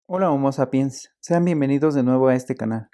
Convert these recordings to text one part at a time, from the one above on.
Hola Homo sapiens, sean bienvenidos de nuevo a este canal.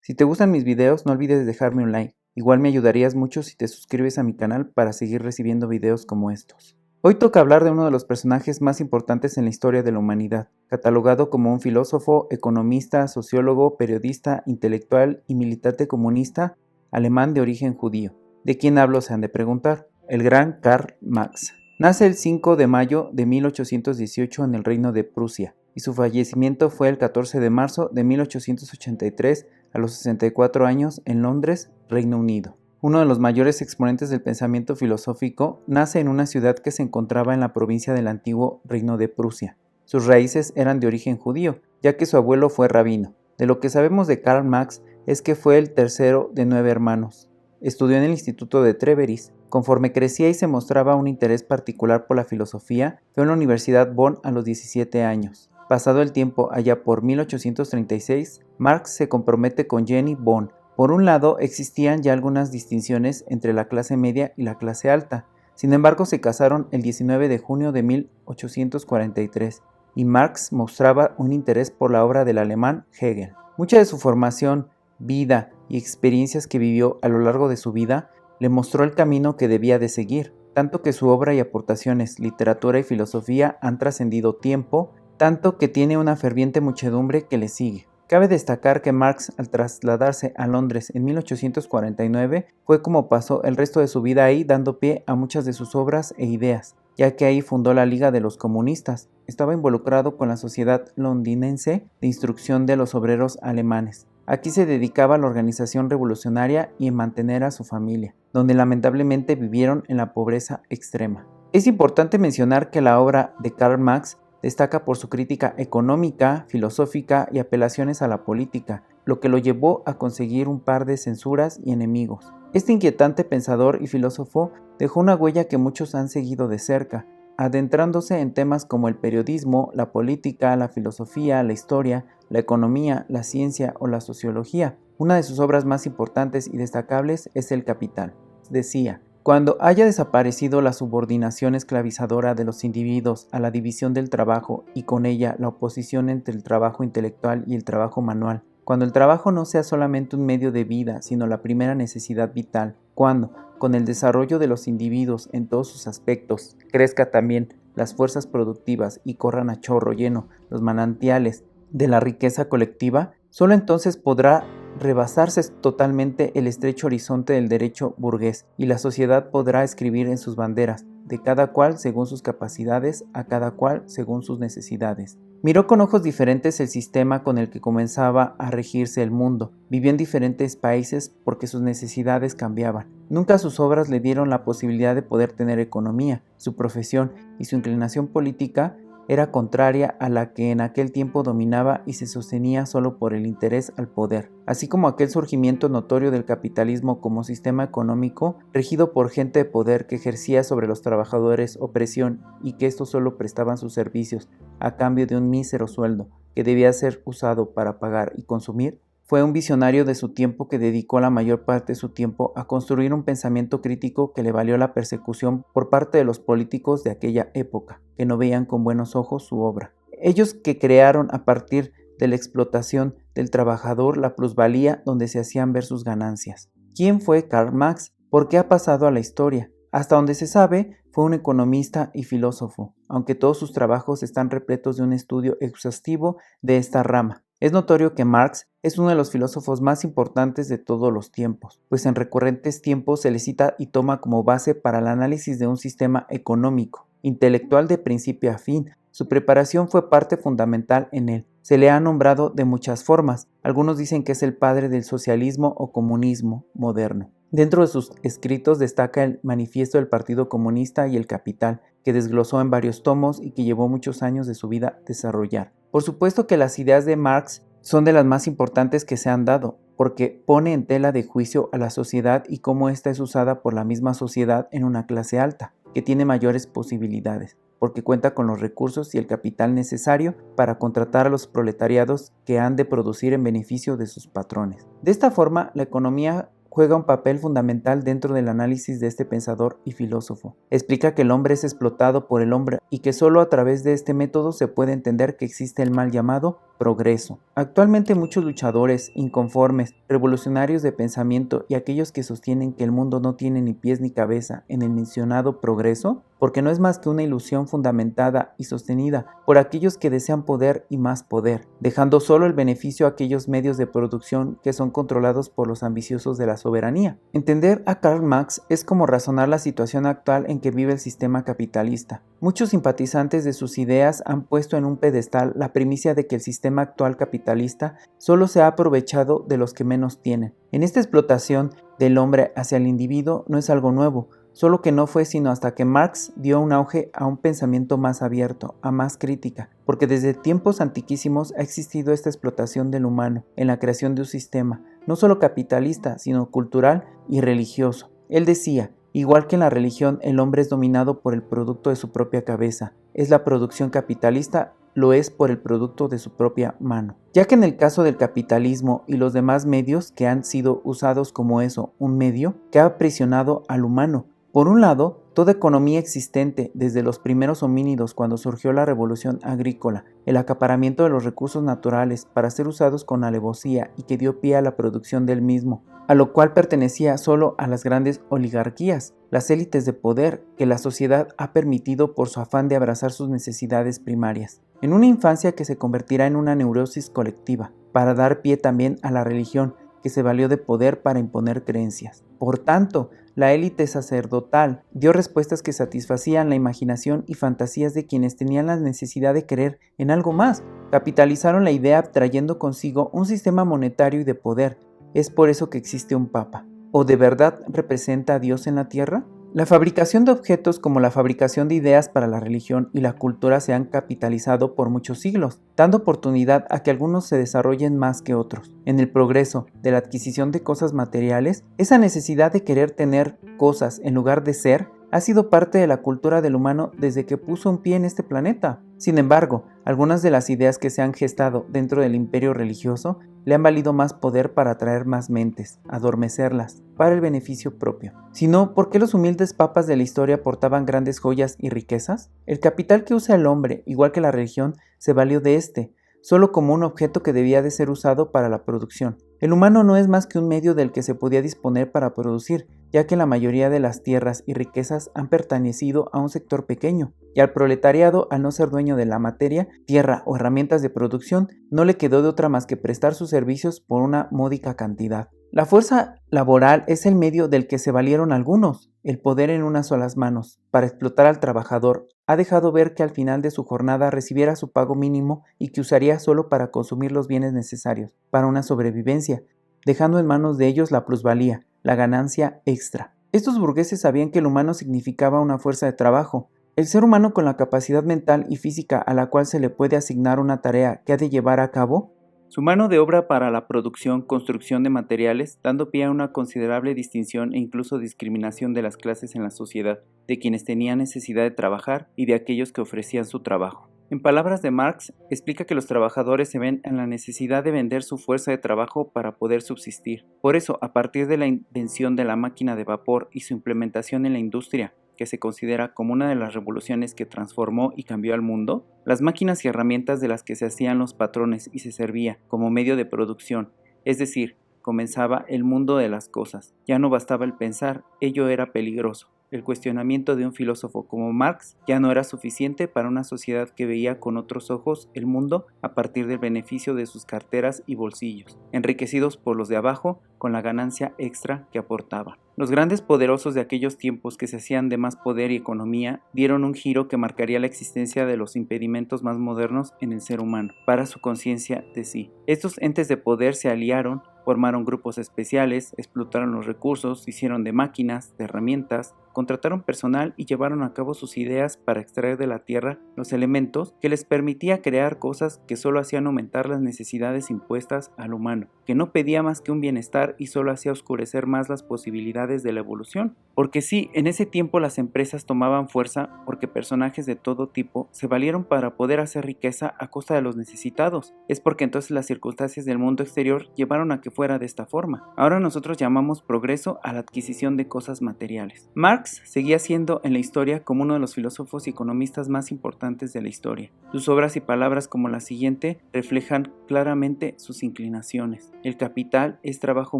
Si te gustan mis videos no olvides dejarme un like, igual me ayudarías mucho si te suscribes a mi canal para seguir recibiendo videos como estos. Hoy toca hablar de uno de los personajes más importantes en la historia de la humanidad, catalogado como un filósofo, economista, sociólogo, periodista, intelectual y militante comunista alemán de origen judío. ¿De quién hablo se han de preguntar? El gran Karl Marx. Nace el 5 de mayo de 1818 en el Reino de Prusia y su fallecimiento fue el 14 de marzo de 1883 a los 64 años en Londres, Reino Unido. Uno de los mayores exponentes del pensamiento filosófico, nace en una ciudad que se encontraba en la provincia del antiguo Reino de Prusia. Sus raíces eran de origen judío, ya que su abuelo fue rabino. De lo que sabemos de Karl Marx es que fue el tercero de 9 hermanos. Estudió en el Instituto de Treveris. Conforme crecía y se mostraba un interés particular por la filosofía, fue a la Universidad Bonn a los 17 años. Pasado el tiempo, allá por 1836, Marx se compromete con Jenny Bonn. Por un lado, existían ya algunas distinciones entre la clase media y la clase alta. Sin embargo, se casaron el 19 de junio de 1843 y Marx mostraba un interés por la obra del alemán Hegel. Mucha de su formación, vida y experiencias que vivió a lo largo de su vida le mostró el camino que debía de seguir, tanto que su obra y aportaciones, literatura y filosofía han trascendido tiempo, tanto que tiene una ferviente muchedumbre que le sigue. Cabe destacar que Marx, al trasladarse a Londres en 1849, fue como pasó el resto de su vida ahí, dando pie a muchas de sus obras e ideas, ya que ahí fundó la Liga de los Comunistas. Estaba involucrado con la Sociedad Londinense de Instrucción de los Obreros Alemanes. Aquí se dedicaba a la organización revolucionaria y en mantener a su familia, donde lamentablemente vivieron en la pobreza extrema. Es importante mencionar que la obra de Karl Marx destaca por su crítica económica, filosófica y apelaciones a la política, lo que lo llevó a conseguir un par de censuras y enemigos. Este inquietante pensador y filósofo dejó una huella que muchos han seguido de cerca, adentrándose en temas como el periodismo, la política, la filosofía, la historia, la economía, la ciencia o la sociología. Una de sus obras más importantes y destacables es El Capital. Decía: cuando haya desaparecido la subordinación esclavizadora de los individuos a la división del trabajo y con ella la oposición entre el trabajo intelectual y el trabajo manual, cuando el trabajo no sea solamente un medio de vida, sino la primera necesidad vital, cuando, con el desarrollo de los individuos en todos sus aspectos, crezca también las fuerzas productivas y corran a chorro lleno los manantiales de la riqueza colectiva, solo entonces podrá rebasarse totalmente el estrecho horizonte del derecho burgués y la sociedad podrá escribir en sus banderas, de cada cual según sus capacidades, a cada cual según sus necesidades. Miró con ojos diferentes el sistema con el que comenzaba a regirse el mundo. Vivió en diferentes países porque sus necesidades cambiaban. Nunca sus obras le dieron la posibilidad de poder tener economía. Su profesión y su inclinación política era contraria a la que en aquel tiempo dominaba y se sostenía solo por el interés al poder, así como aquel surgimiento notorio del capitalismo como sistema económico regido por gente de poder que ejercía sobre los trabajadores opresión y que estos solo prestaban sus servicios a cambio de un mísero sueldo que debía ser usado para pagar y consumir. Fue un visionario de su tiempo que dedicó la mayor parte de su tiempo a construir un pensamiento crítico que le valió la persecución por parte de los políticos de aquella época, que no veían con buenos ojos su obra. Ellos que crearon a partir de la explotación del trabajador la plusvalía donde se hacían ver sus ganancias. ¿Quién fue Karl Marx? ¿Por qué ha pasado a la historia? Hasta donde se sabe, fue un economista y filósofo, aunque todos sus trabajos están repletos de un estudio exhaustivo de esta rama. Es notorio que Marx es uno de los filósofos más importantes de todos los tiempos, pues en recurrentes tiempos se le cita y toma como base para el análisis de un sistema económico, intelectual de principio a fin. Su preparación fue parte fundamental en él. Se le ha nombrado de muchas formas. Algunos dicen que es el padre del socialismo o comunismo moderno. Dentro de sus escritos destaca el Manifiesto del Partido Comunista y El Capital, que desglosó en varios tomos y que llevó muchos años de su vida desarrollar. Por supuesto que las ideas de Marx son de las más importantes que se han dado, porque pone en tela de juicio a la sociedad y cómo ésta es usada por la misma sociedad en una clase alta, que tiene mayores posibilidades, porque cuenta con los recursos y el capital necesario para contratar a los proletariados que han de producir en beneficio de sus patrones. De esta forma, la economía juega un papel fundamental dentro del análisis de este pensador y filósofo. Explica que el hombre es explotado por el hombre y que solo a través de este método se puede entender que existe el mal llamado progreso. Actualmente muchos luchadores, inconformes, revolucionarios de pensamiento y aquellos que sostienen que el mundo no tiene ni pies ni cabeza en el mencionado progreso, porque no es más que una ilusión fundamentada y sostenida por aquellos que desean poder y más poder, dejando solo el beneficio a aquellos medios de producción que son controlados por los ambiciosos de la soberanía. Entender a Karl Marx es como razonar la situación actual en que vive el sistema capitalista. Muchos simpatizantes de sus ideas han puesto en un pedestal la primicia de que el sistema actual capitalista solo se ha aprovechado de los que menos tienen. En esta explotación del hombre hacia el individuo no es algo nuevo, solo que no fue sino hasta que Marx dio un auge a un pensamiento más abierto, a más crítica, porque desde tiempos antiquísimos ha existido esta explotación del humano en la creación de un sistema, no solo capitalista, sino cultural y religioso. Él decía, igual que en la religión el hombre es dominado por el producto de su propia cabeza, es la producción capitalista, lo es por el producto de su propia mano. Ya que en el caso del capitalismo y los demás medios que han sido usados como eso, un medio que ha aprisionado al humano. Por un lado, toda economía existente, desde los primeros homínidos cuando surgió la revolución agrícola, el acaparamiento de los recursos naturales para ser usados con alevosía y que dio pie a la producción del mismo, a lo cual pertenecía solo a las grandes oligarquías, las élites de poder que la sociedad ha permitido por su afán de abrazar sus necesidades primarias, en una infancia que se convertirá en una neurosis colectiva, para dar pie también a la religión, que se valió de poder para imponer creencias. Por tanto, la élite sacerdotal dio respuestas que satisfacían la imaginación y fantasías de quienes tenían la necesidad de creer en algo más. Capitalizaron la idea trayendo consigo un sistema monetario y de poder. Es por eso que existe un papa. ¿O de verdad representa a Dios en la tierra? La fabricación de objetos como la fabricación de ideas para la religión y la cultura se han capitalizado por muchos siglos, dando oportunidad a que algunos se desarrollen más que otros. En el progreso de la adquisición de cosas materiales, esa necesidad de querer tener cosas en lugar de ser ha sido parte de la cultura del humano desde que puso un pie en este planeta. Sin embargo, algunas de las ideas que se han gestado dentro del imperio religioso le han valido más poder para atraer más mentes, adormecerlas, para el beneficio propio. Si no, ¿por qué los humildes papas de la historia portaban grandes joyas y riquezas? El capital que usa el hombre, igual que la religión, se valió de este, solo como un objeto que debía de ser usado para la producción. El humano no es más que un medio del que se podía disponer para producir, ya que la mayoría de las tierras y riquezas han pertenecido a un sector pequeño, y al proletariado, al no ser dueño de la materia, tierra o herramientas de producción, no le quedó de otra más que prestar sus servicios por una módica cantidad. La fuerza laboral es el medio del que se valieron algunos. El poder en unas solas manos, para explotar al trabajador, ha dejado ver que al final de su jornada recibiera su pago mínimo y que usaría solo para consumir los bienes necesarios para una sobrevivencia, dejando en manos de ellos la plusvalía, la ganancia extra. Estos burgueses sabían que el humano significaba una fuerza de trabajo, el ser humano con la capacidad mental y física a la cual se le puede asignar una tarea que ha de llevar a cabo, su mano de obra para la producción, construcción de materiales, dando pie a una considerable distinción e incluso discriminación de las clases en la sociedad, de quienes tenían necesidad de trabajar y de aquellos que ofrecían su trabajo. En palabras de Marx, explica que los trabajadores se ven en la necesidad de vender su fuerza de trabajo para poder subsistir. Por eso, a partir de la invención de la máquina de vapor y su implementación en la industria, que se considera como una de las revoluciones que transformó y cambió al mundo, las máquinas y herramientas de las que se hacían los patrones y se servía como medio de producción, es decir, comenzaba el mundo de las cosas. Ya no bastaba el pensar, ello era peligroso. El cuestionamiento de un filósofo como Marx ya no era suficiente para una sociedad que veía con otros ojos el mundo a partir del beneficio de sus carteras y bolsillos, enriquecidos por los de abajo con la ganancia extra que aportaban. Los grandes poderosos de aquellos tiempos que se hacían de más poder y economía dieron un giro que marcaría la existencia de los impedimentos más modernos en el ser humano para su conciencia de sí. Estos entes de poder se aliaron, formaron grupos especiales, explotaron los recursos, hicieron de máquinas, de herramientas, contrataron personal y llevaron a cabo sus ideas para extraer de la tierra los elementos que les permitía crear cosas que solo hacían aumentar las necesidades impuestas al humano, que no pedía más que un bienestar y solo hacía oscurecer más las posibilidades de la evolución. Porque sí, en ese tiempo las empresas tomaban fuerza porque personajes de todo tipo se valieron para poder hacer riqueza a costa de los necesitados. Es porque entonces las circunstancias del mundo exterior llevaron a que fuera de esta forma. Ahora nosotros llamamos progreso a la adquisición de cosas materiales. Marx seguía siendo en la historia como uno de los filósofos y economistas más importantes de la historia. Sus obras y palabras como la siguiente reflejan claramente sus inclinaciones. El capital es trabajo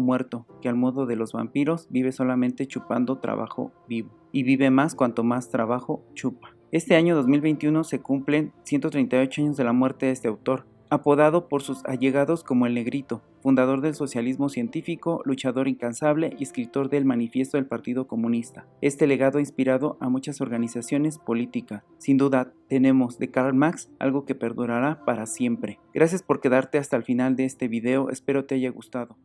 muerto, que al modo de los vampiros vive solamente chupando trabajo vivo, y vive más cuanto más trabajo chupa. Este año 2021 se cumplen 138 años de la muerte de este autor, apodado por sus allegados como el Negrito, fundador del socialismo científico, luchador incansable y escritor del Manifiesto del Partido Comunista. Este legado ha inspirado a muchas organizaciones políticas. Sin duda, tenemos de Karl Marx algo que perdurará para siempre. Gracias por quedarte hasta el final de este video, espero te haya gustado.